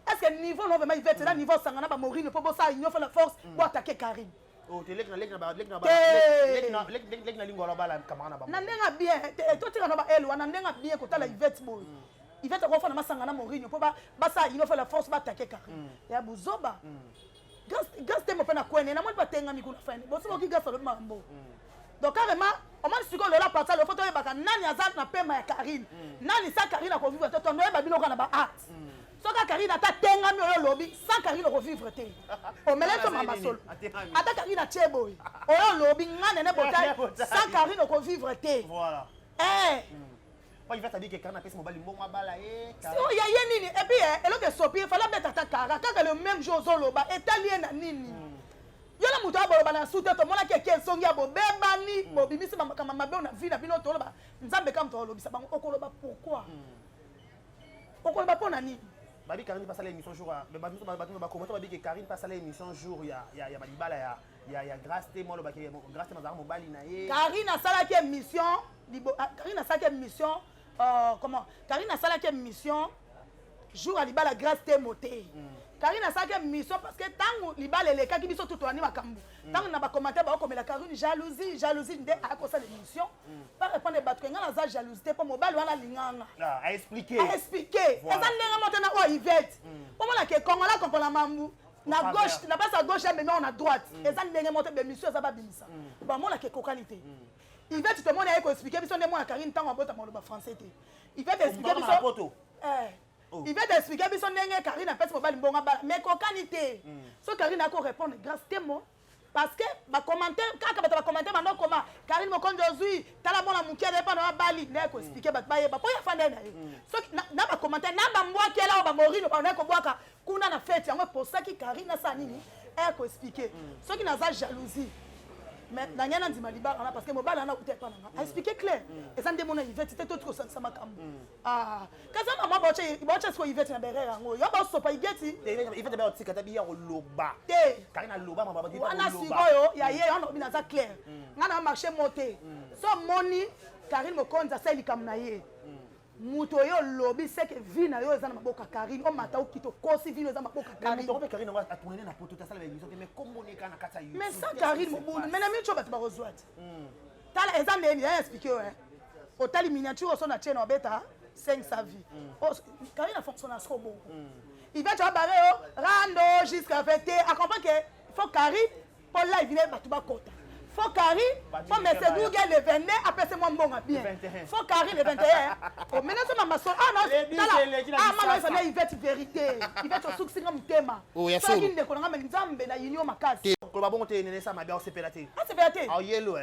est-ce que niveau no vraiment Yvette là niveau sanga na ba Mourinho po bosa union fait la force pour attaquer Karine
oh te lek na lingolo bala kamana ba
na ndenga bien to tira no ba elu na ndenga bien ko tala Yvette boy il va te refaire na sangana morinho pour ça il faut la force ba attaquer Karine ya buzoba gas te mo pe na kwene na mo ba tenga mi kuna fane bo so ki gas lo mambo donc carrément on m'a dit que la partie le photo e baka nani azat na pema ya Karine nani sa Karine ko vivre to no e ba bino kana ba art so ka Karine ata tenga mi o lobby sans Karine ko vivre te o mele to mama solo ata Karine cheboy o lobby ngane ne botai sans Karine ko vivre te
voilà
pas
il va te dire que Karine a fait son bali mbongo bala
so ya ye nini et puis elo ke sopi fallait mettre ta kara kaka le même jour zoloba etalien na nini yala muto aboloba na sute to mona ke songi abo bebani bobimisi kama mabe na vie na bino to loba nzambe kam to lobisa bango okoloba pourquoi okoloba pona nini
babi Karine passe l'émission jour mais babi ba commenter babi que Karine passe l'émission jour ya malibala ya grâce te mo loba ke grâce te mazara mobali na ye
Karine a sala ke mission Karine a sala ke mission comment Karine a sala ke mission jour à libala grâce te moté Karine a sala ke mission parce que tango libala le kaki biso tout ani makambu tango na ba commenter ba komela Karine jalousie nde a ko sala l'émission pas répondre battre ngana za jalousie pour mobile wana linganga
à expliquer
eza ndenga monte na o Yvette pour moi que Congola comprendre mambu na gauche na pas à gauche mais non à droite eza ndenga monte be mission za ba bimisa ba mona que kokalité Yvette tout le monde a expliqué biso ndemo na Karine tango abota mo ba français te Yvette expliquer biso il va t'expliquer biso ndenge Karine a fait mobile mbonga bala mais kokalité so Karine a ko répondre grâce temo parce que ba commentaire kaka ba commentaire mano comment Karine mokonjo zui tala mona mukere pa na bali na ko expliquer ba ba ko ya fanda na so na ba commentaire na ba mbwa kela ba morino ba na ko bwaka kuna na fête yango pour ça ki Karine sa nini e ko expliquer so ki na za jalousie mais na nyana ndima libara na parce que mobile na uté pa na expliquer clair et ça ndemona Yvette te tout ça makambo kaza mama boche sko Yvette na berera ngo yo ba so pa igeti
Yvette ba otika tabi ya loba
te
Karine loba mama ba dit
wana sikoyo ya ye on obina za clair ngana marché moté so moni Karine mokonza seli kam na ye muto yo lobi c'est que vie na yo ezana maboka Karine o mata okito kosi vie ezana maboka Karine
mais Karine va tourner na poto ta sala émission mais comment ne kana kata yo
mais ça Karine mobulu mais na mi choba tu ba rozwati tala ezana ni ya expliquer o tali miniature so na chena obeta 5 sa vie Karine a fonctionné à ce bon il va te barrer rando jusqu'à fêter à comprendre que faut Karine pour là il vient batuba kota faut Karine faut mettre Google le 29 après c'est moi bon bien faut Karine le 21 oh maintenant ça mama so ah non mama ça il va te vérité il va te succès comme thème ça qui ne connaît pas nzambe na union makasi
ko ba bon te nene ça ma bien c'est pélaté
c'est pélaté
ah yellow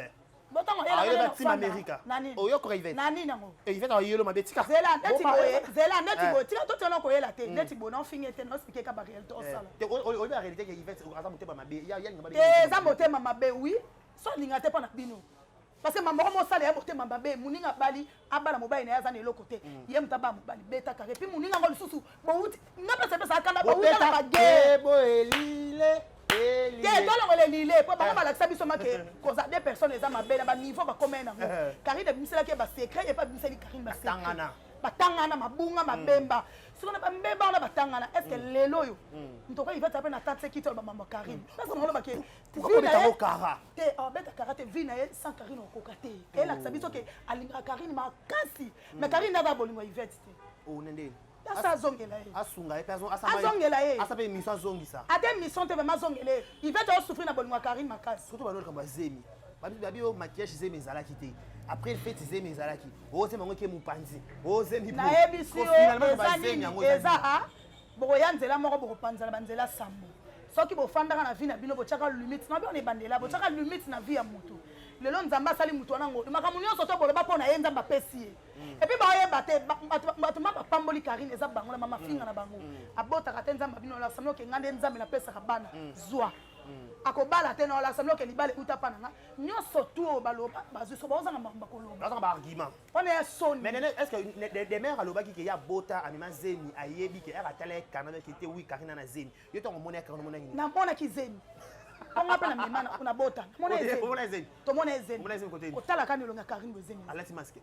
botango
ah yellow team America
nani
oh yo ko Yvette
nani nango
Yvette ah yellow ma betika
zela neti bo tika to tena ko yela te neti bo na finge te no expliquer ka ba réel to sala
o la réalité que Yvette asa motema mabe ya ngaba
te za motema mabe oui so linga te pa na bino parce que maman mo sala ya motema mabe muninga bali abala mobile na yaza na eloko te ye mutaba mobile beta kare puis muninga ngo lisusu bo uti ngapa se kanda bo uti na bagé
bo elile
te tolo le lile po ba la sabiso make cause des personnes les ama bela ba niveau ba commun ngo Karine bimisela ke ba secret et pas bimiseli Karine ba secret batangana mabunga mabemba siko na bambemba na batangana est-ce que lelo yo ntoka il va taper na tante qui to ba mama Karine parce que on ba ke
pourquoi beta kara
te beta karate vina sans Karine ko kate et la sabiso ke alinga Karine makasi mais Karine na ba bolingo Yvette te
o nende
asa zongela ye
asunga e personne
azongela ye
asa pe mission zongisa
ate mission te ba zongela Yvette o souffrir na bolingo Karine makasi
surtout ba no kamba zemi babi o maquillage zemi zala kité après le fait zemi zala ki o zemi ngo ke mupanzi o zemi
na ebisi o eza boya nzela moko boko panzala banzela sambo soki bofandaka na vie na bino bochaka limite na bino bandela bochaka limite na vie ya mutu lelo nzamba sali mutu wana ngo makamu nyonso to boloba pona ye nzamba pesi ye et puis ba yeba te batu ma pamboli Karine eza bango na mama finga na bango abotaka te nzamba bino la samlo ke ngande nzambe na pesa kabana zwa akobala te na la samlo ke libale utapa na nyonso to baloba bazuso bazanga makoloba
bazanga ba argument
on est sonne
mais est-ce que des mères aloba ki ya bota anima zemi ayebi ke era tala kanana ki te oui Karine na zemi yo to mona Karine mona ngi
na mona ki zemi on appelle na memana una bota mona zemi to mona zemi
mona zemi côté
ko tala kanelo nga Karine zemi
alati masque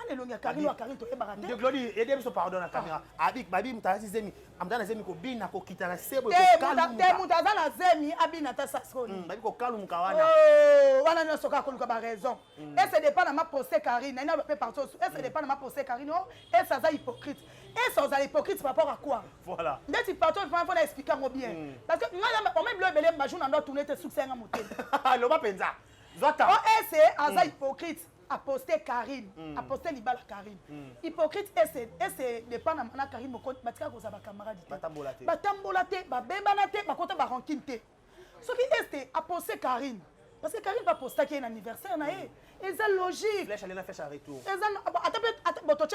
Allez, l'on y a Karine, Karine, tu es baraté.
De Glody, aidez-moi ce pardon à la caméra. Avec Babi, Moutazi Zemi, Amdana Zemi, ko Bina, ko Kitana Sebo,
Moutazana Zemi, Abinata Sassoni.
Babi, ko Kalum Kawana.
Oh, on a un soka qu'on a raison. Et c'est dépend de ma posté Karine, il n'a pas partout. Et c'est dépend de ma posté Karine, et ça, c'est hypocrite. Et ça, c'est hypocrite par rapport à quoi?
Voilà.
Dès que tu parles, il faut expliquer bien. Parce que moi, on même le belé, je n'ai pas tourné tes succès à monter.
L'homme penza. Zota.
Oh, et c'est un hypocrite. A posté Karine, a posté Libala Karine. Hypocrite, et c'est dépend de ma Karine, mon compte, Batika, vous avez camarade.
Batambolate.
Batambolate, Babebanate, Bakota Baranquinte. Ce qui est, a posté Karine. Parce que Karine va poster qu'il y a un anniversaire, et c'est logique.
Flèche, elle a fait un retour.
Attends,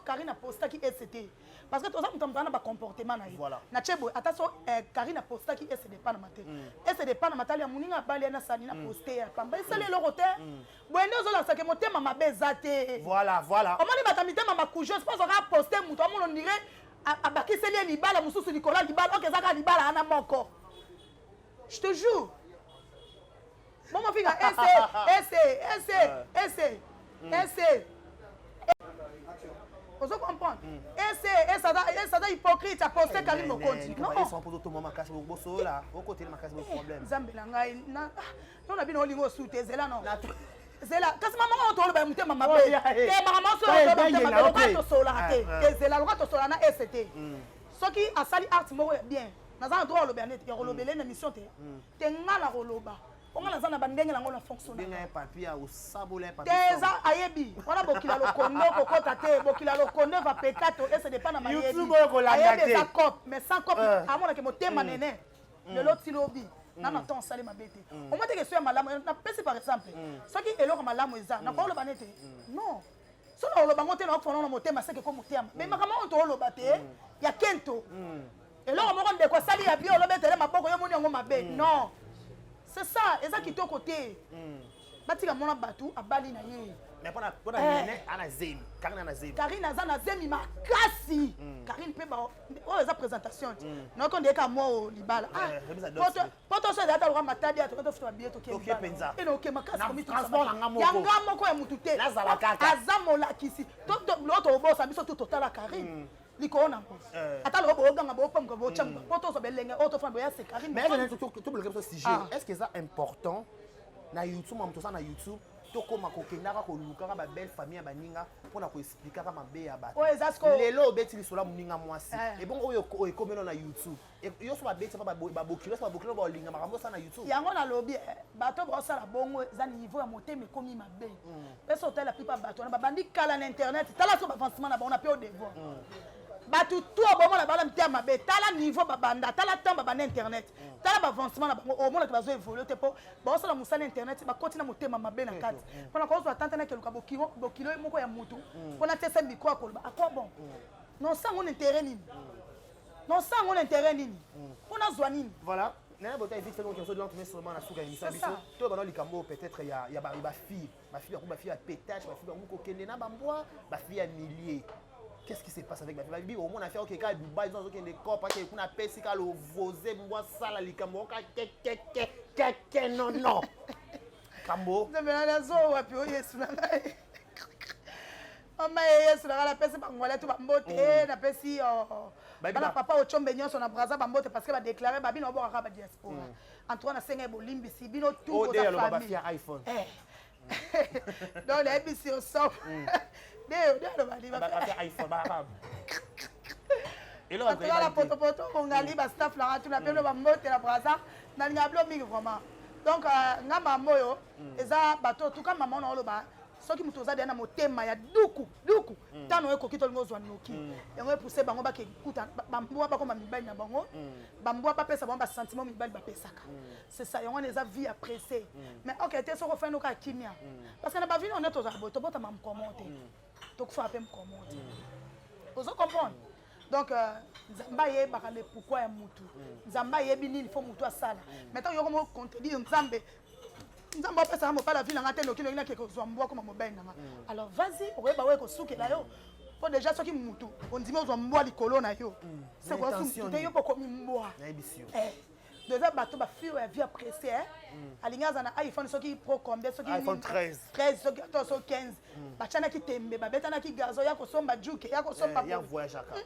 Karine a posté qui est. Parce que tout ça, nous avons un comportement.
Voilà.
Attention, Karine a posté qui est ce dépend de ma tête. Et ce dépend de ma tête, il y a un balai à Salina posté. C'est le roté. Bueno, ça que mon thème m'a baisé.
Voilà, voilà.
On m'a dit, ma coucheuse, je pense qu'on a posté, on dirait, à Bakiseli Libala, Moussou Nicolas Libala, ok, Zaka Libala, Anna Moko. Je te jure. Bon, ma fille, essaie. Vous comprenez? Et ça doit hypocrite à poster Karine au compte. Non.
Ils sont pour tout le monde, casse beaucoup de là. Au côté de ma casse beaucoup de problèmes.
Zambelanga, non, on a bien au lingo sous tes zéla, non. Zéla, qu'est-ce que maman a entendu le mouté, maman? Et maman, sur le droit de solarité. Et Zéla, le droit de solarana, et c'était. Ce qui a sali art, moi, bien. Nous avons droit au Bénet, il y a relobé l'émission. Tu es la roloba. On a la bandenge la ngona fonctionne.
Benga papier au sabole papier.
Teza ayebi. On a bokila lo kondo kokota te, bokila lo kondo va pekato et ça dépend na ma yebi.
YouTube ko la
ayebi sa cop, mais sans cop, à mon que motema nene. Le lot silobi. Na na ton sale ma bête. On m'a dit que sur malamu na pesi par exemple. Ce qui est là malamu eza, na ko lo banete. Non. So na lo bangote na fona na motema c'est que comme motema. Mais ma comment on to lo bate, ya kento. Et là on me rend de quoi sali ya bio lo bete ma boko yo moni ngo mabe. Non. C'est ça, et ça qui est au côté. Batika mona batu abali na ye.
Mais pour nene ana zemi, Karine ana zemi.
Karine azana zemi makasi. Karine pe ba o eza présentation. Non kon de ka mo Libala. Poto so data lo matadi ato to futa biyeto ke.
OK penza.
Et OK makasi comme
transport na ngamo.
Yanga moko ya mutute.
Lazala kaka.
Azamola kisi. To l'autre boss biso tout total Karine. Likona ata lo boganga bo pam ko bo chamba poto so belenge auto fan boya c'est Karine.
Mais tout le ce sujet est-ce que c'est important na YouTube am to ça na YouTube to koma ko kenaka ko luka ba belle famille ba ninga pona ko expliquer ka mabe ya ba lelo beti lisola muninga mwasi et bon oyo ekomelo na YouTube et yo so ba beti ba bokilo so ba bokilo ba linga makambo ça na YouTube
yango na lobby bato ba sala bongo za niveau ya motema komi mabe peso tela pipa bato na bandi kala na internet tala so ba avancement na ba on a peu de devoir batu tout bon la bala mtia mabe tala niveau babanda tala temps babanda internet tala ba avancement na bango au monde que bazo évoluer te po ba so la musala internet ba continue motema mabe na kati pona ko so attendre na keluka bokilo moko ya mutu pona tesa micro akoloba akwa bon non ça on intérêt nini non ça on intérêt nini pona zwa nini
voilà nana bota vite fait donc on se doit tourner seulement la souga émission biso to ba no likambo peut-être il y a ba fille ma fille a pétage ma fille ba ko kende na ba mbwa ba fille a milliers. Qu'est-ce qui se passe avec ma fille? Bibi au moins a fait OK ka Dubaï ils ont OK des corps parce que kuna pesi ka lo voser mbwa sala likambo ka ke non kambo
de mena zo wapi o yesu na ngai mama yesu na la pesi ba ngwala tu ba mbote na pesi bana papa o chombe nyonso na braza ba mbote parce que ba déclarer ba bino boka ba diaspora Antoine senga bolimbi si bino tout
za famille iPhone
donc les ABC au son
iPhone et
là la poto on a liba staff là tu l'appelles ba mbote la braza na ngablo mingi vraiment donc ngamba moyo eza bato tout comme maman na oloba soki mutu oza na motema ya duku tano eko kito ngozwa noki yango pousse bango ba ke kuta bambwa ba koma mibali na bango bambwa ba pesa bango ba sentiment mibali ba pesaka c'est ça yango les a vie apprécier mais OK te soko fa no ka kimia parce que na ba vie on est aux aboto bota mam commenter donc faut appeler me commenter vous comprenez donc nzamba ye bakale pourquoi ya mutu nzamba ye binini faut mutu asala maintenant yo comme contredire nzambe nzamba pesa mo pala ville ngate lokilo ngina ke ko zwa comme mobile nanga alors vas-y oyeba we ko sukela yo po déjà soki mutu ondimi ozwa mbwa likolo na yo c'est quoi sukite yo poko mbwa
na ebisio
Déjà, bateau, bah, fille, elle vient apprécier. Alinga, on a iPhone, ceux qui pro combien, ceux qui.
iPhone 13.
13, ceux qui 15. Bah, tiens, qui tembe, bah, bêta, qui gazo, y'a qu'on somba juke, y'a qu'on somba.
Il y a un voyage à Cap.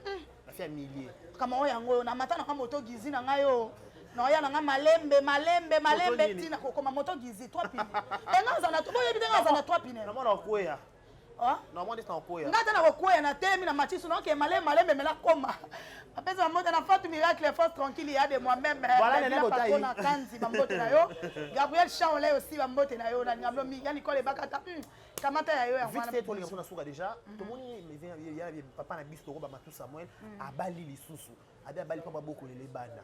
La fille a milliers.
Comme on y a un matin, on a moto gizi, n'a yo. Non, il y a un malembe, tina, comme un moto gizi, 3 pines. Et non, on a tout, on a 3 pines.
Non, on a quoi ya? Non, on est en quoi ya?
Ngata na kokoya na temi na matisu non ke malembe me la koma. Apesa mbote na fatu miracle force tranquille ya de moi-même.
Voilà les botaï.
Na kanzi bambote na yo. Gabriel Chaolé aussi bambote na yo na ngablo mi ya Nicole Bakata. Kamata ya yo ya
vite fait pour les gens souka déjà. Tout le monde il y a papa na bisto ko ba matu Samuel abali lisusu. Abi abali pas beaucoup les bana.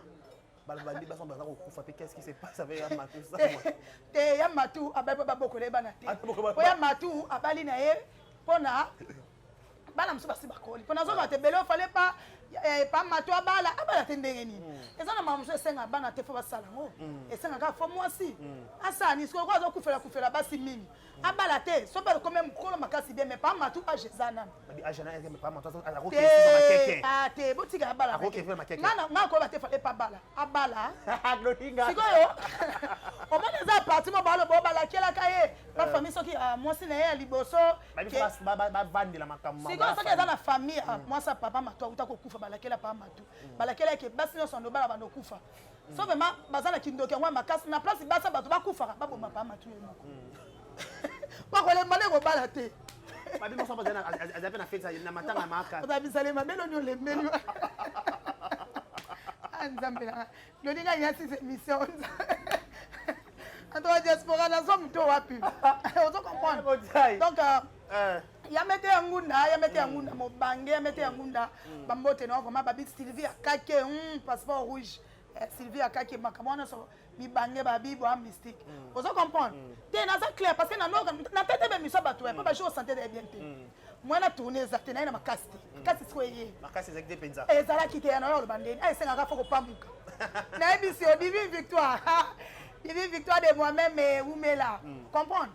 Balbali ba son bazar ko fa qu'est-ce qui se passe avec Matu Samuel?
Te ya matu abali pas beaucoup les bana te. Po ya matu abali na ye pona bana musu basi bakoli pona zo ba te belo fallait pas pa matu abala te ndenge nini eza na mamusu esenga bana te fo basala ngo esenga ka fo mwasi asani siko ko zo kufela basi mingi abala te so ba ko même kolo makasi bien mais pa matu ajezana
ajana pa matu ala ko
te te botika abala
ko ke fela makeke
na ko ba te fallait pas abala
glotinga
siko yo o mona za parti mo balo bo bala kela kaye ba famille soki mwasi na ye liboso
ba vandi la makambo
siko soki eza na famille mwasi papa matu uta ko kufa balakela pa matu balakela ke basi no sondo bala bando kufa so vraiment bazana kindoki ngwa makasi na place basa bato bakufa baboma pa matu ye moko ba ko le mane ko bala te
ba bi mo so bazana azape na fete na matanga maka
o da bisale mabelo ni le menu anzambe lo dinga yasi cette mission Antoine diaspora na somme to wapi on se comprend donc ya mete angunda mobange ya mete angunda bambote no vraiment babi Sylvie akake passeport rouge Sylvie akake makamona so mi bange babi bo mystique on se comprend te na ça clair parce que na tête be miso bato pas ba jour santé de bien te moi na tourner exacte na makasi kasi soyé
makasi exacte penza
ezala kite ya na yo bandeni ay senga ka foko pamuka na ebisi o divine victoire de moi-même et Oumela. Comprendre?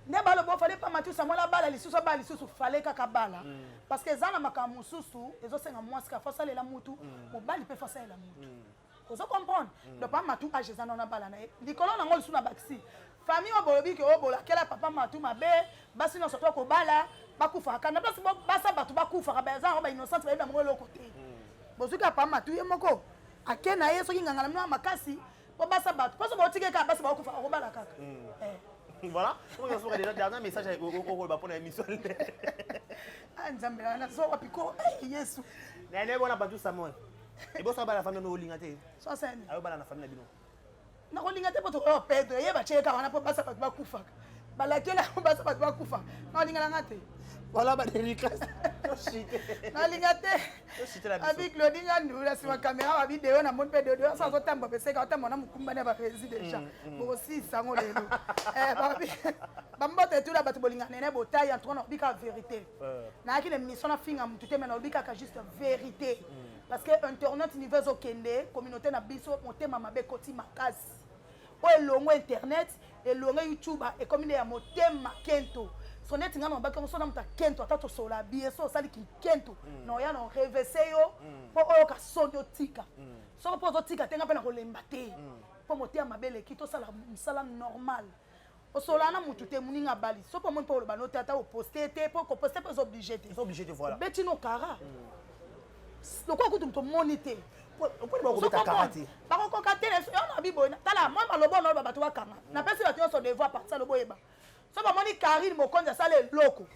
Ne balo bo fallait pas matu Samuel bala lisusu fallait kaka bala parce que zana makamu susu ezo senga mwasi ka fasa lela mutu mo bali pe fasa lela mutu. Ozo comprendre? Donc pas matu age zana na bala na likolo na ngol suna baxi. Famille obolobi ke obola kela papa matu mabe basi no soto ko bala bakufa kana basi basa batu bakufa ba zana ba innocent ba mo lo côté. Bozuka papa matu ye moko akena yeso kingangala mwa makasi basa bato parce que botike ka basa bakufa ko bala kaka
voilà on va faire déjà dernier message au ba pour l'émission
nzambe na so wapiko yesu
na ile bona batu Samuel e bosa bala famille no linga te
so sene
ayo bala na famille bino
na ko linga te poto o Pedro ye ba cheka wana po basa bato bakufa bala kela basa bato bakufa na linga na ngate
voilà ba dédicace
na linga te avec le linga ndula si ma caméra ba vidéo na mon pe de ça so tamba pe seka tamba na mukumba na ba président déjà bo si sango lelo ba mbote tout la bato bolinga nene botaille en train bika vérité na ki le mission na finga mutu te mais na bika ka juste vérité parce que internet niveau okende communauté na biso motema mabe koti makasi o elongo internet elongo YouTube et communauté ya motema kento sonet ngana mbaka sona muta kento atato sola bien so sali ki kento no ya no reverser yo po o ka sonyo tika so po zo tika tenga pena ko lemba te po motia mabele ki to sala msala normal o sola na mutu te muninga bali so po mo po ba no tata o poster te po ko poster po obligé te
voilà
beti no kara donc quoi que tu moniter
pourquoi ba ko beta karate
ba ko ka tele yo na bibo tala moi malobo no ba batu wa kanga na pesi batu yo so devoir par ça lobo eba so ba moni Karine Mokonza sale loko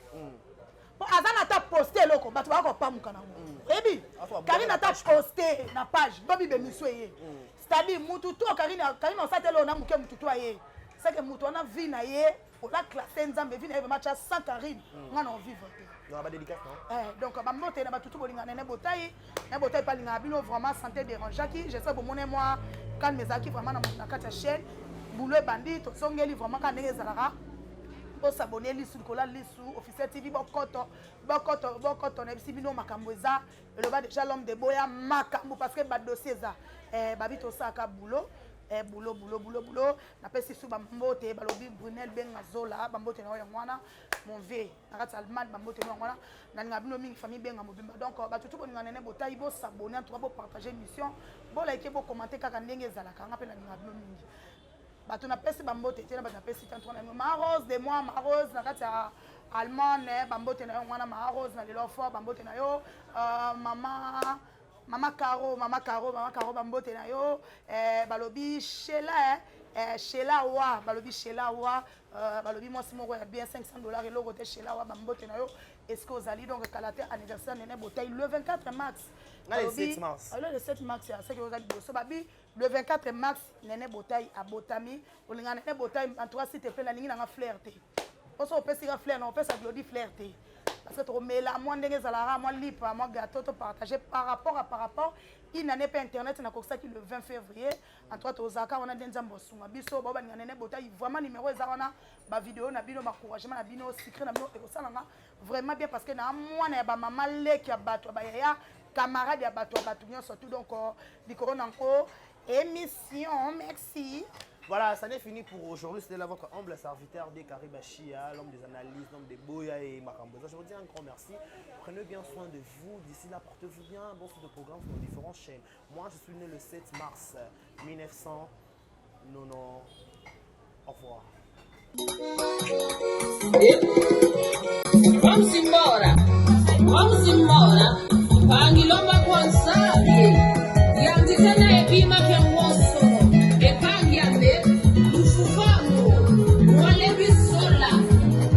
po azana ta poster loko batu ba ko pamuka na ngo ebi Karine ta poster na page bobi be misweye c'est-à-dire mutu to Karine on satelo na muke mutu to aye c'est que mutu na vie na ye o la classe nzambe vie na ye match sans Karine ngana on vivre
non ba dédicace non
donc ba mbote na ba tutu bolinga nene botai na botai pa linga bino vraiment santé dérangeant qui je sais bon moi quand mes acquis vraiment na kata chaîne boulot bandit to songeli vraiment quand ndenge zalaka pour s'abonner lisu kola lisu officiel TV bokoto na bisibino makambo eza le ba déjà l'homme de boya makambo parce que ba dossier za ba bito saka boulot boulot na pesi su bambote balobi Brunel benga zola bambote na yo ngwana mon vieux na kati Allemagne bambote na ngwana na nga bino mingi famille benga mobimba donc batutu boninga nene botai bo s'abonner en tout cas bo partager émission bo like bo commenter kaka ndenge ezalaka nga pe na nga bino mingi bato na pesi bambote te na bato na pesi tanto na ma rose de moi ma rose na kati Allemagne bambote na yo ngwana ma rose na lelo fort bambote na yo Mama Caro bambote na yo balobi Sheila Sheila wa balobi Sheila wa balobi moi si moko ya bien $500 et l'euro te Sheila wa bambote na yo est-ce que ozali donc kalaté anniversaire nene botai le 24 mars
le 7 mars
le 7 mars c'est que ozali boso babi le 24 mars nene botai abotami olinga nene botai en tout cas s'il te plaît na lingi na fleur te oso opesi ka fleur na opesa glodi fleur te. Parce que tu mets la moi ndenge zalara moi lipa moi gâteau to partager par rapport il n'en est pas internet na ko ça qui le 20 février en toi to zaka on a nzambo sunga biso baba ngane bota vraiment numéro ezana ba vidéo na bino encouragement na bino secret na bino e ko salanga vraiment bien parce que na moi na ba mama leki ya bato ba ya camarade ya bato surtout donc di corona encore émission merci.
Voilà, ça n'est fini pour aujourd'hui. C'était là votre humble serviteur des Karibachia, l'homme des analyses, l'homme des Boya et Makamboza. Je vous dis un grand merci. Prenez bien soin de vous. D'ici là, portez-vous bien. Bon de programme sur différentes chaînes. Moi, je suis né le 7 mars 1990. Au revoir. Vamos embora. Pangilomba Gonçalves. Yandikana epima kenwoso. Epangiambe. Ufufamo. Wale bisola.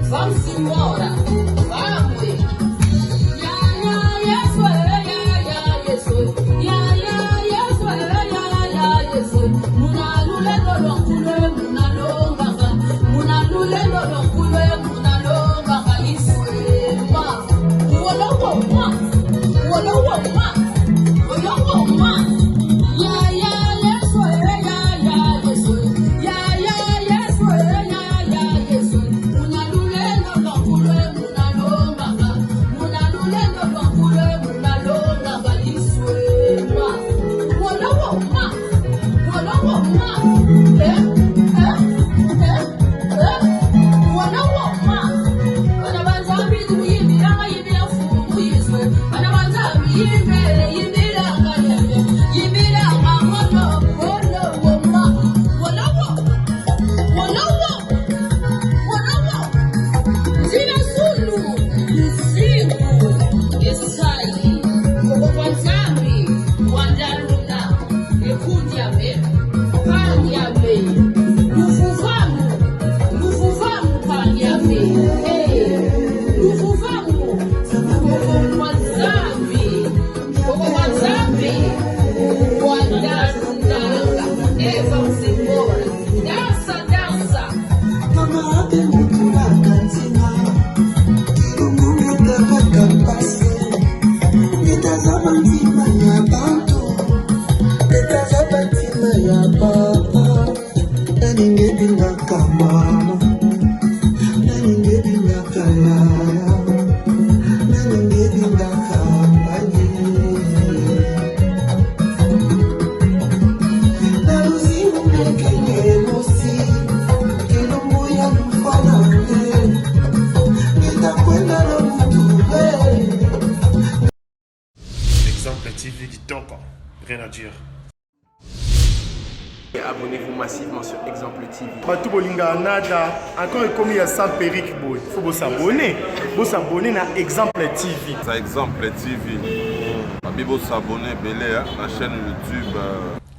Vamos embora. Vamos.
Rien à dire.
Abonnez-vous massivement sur Exemple TV.
Batou bolinga nada encore comme ya sans périque boy. Faut vous s'abonner. Vous s'abonner à Exemple TV.
Ça Exemple TV. Bibo s'abonner belé la chaîne YouTube.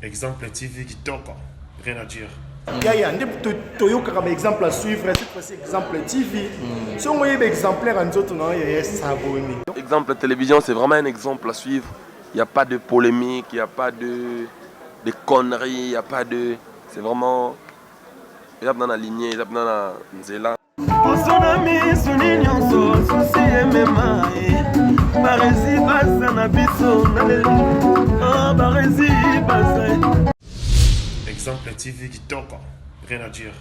Exemple TV qui toque. Rien à dire.
Yaya, un exemple à suivre, cette fois-ci Exemple TV. Si on voyait exemplaire en autres, on va s'abonner.
Exemple télévision, c'est vraiment un exemple à suivre. Il n'y a pas de polémique, il n'y a pas de conneries, il n'y a pas de... C'est vraiment... Il y a dans la lignée, il y a dans la nzela.
Exemple TV qui toque. Rien à dire.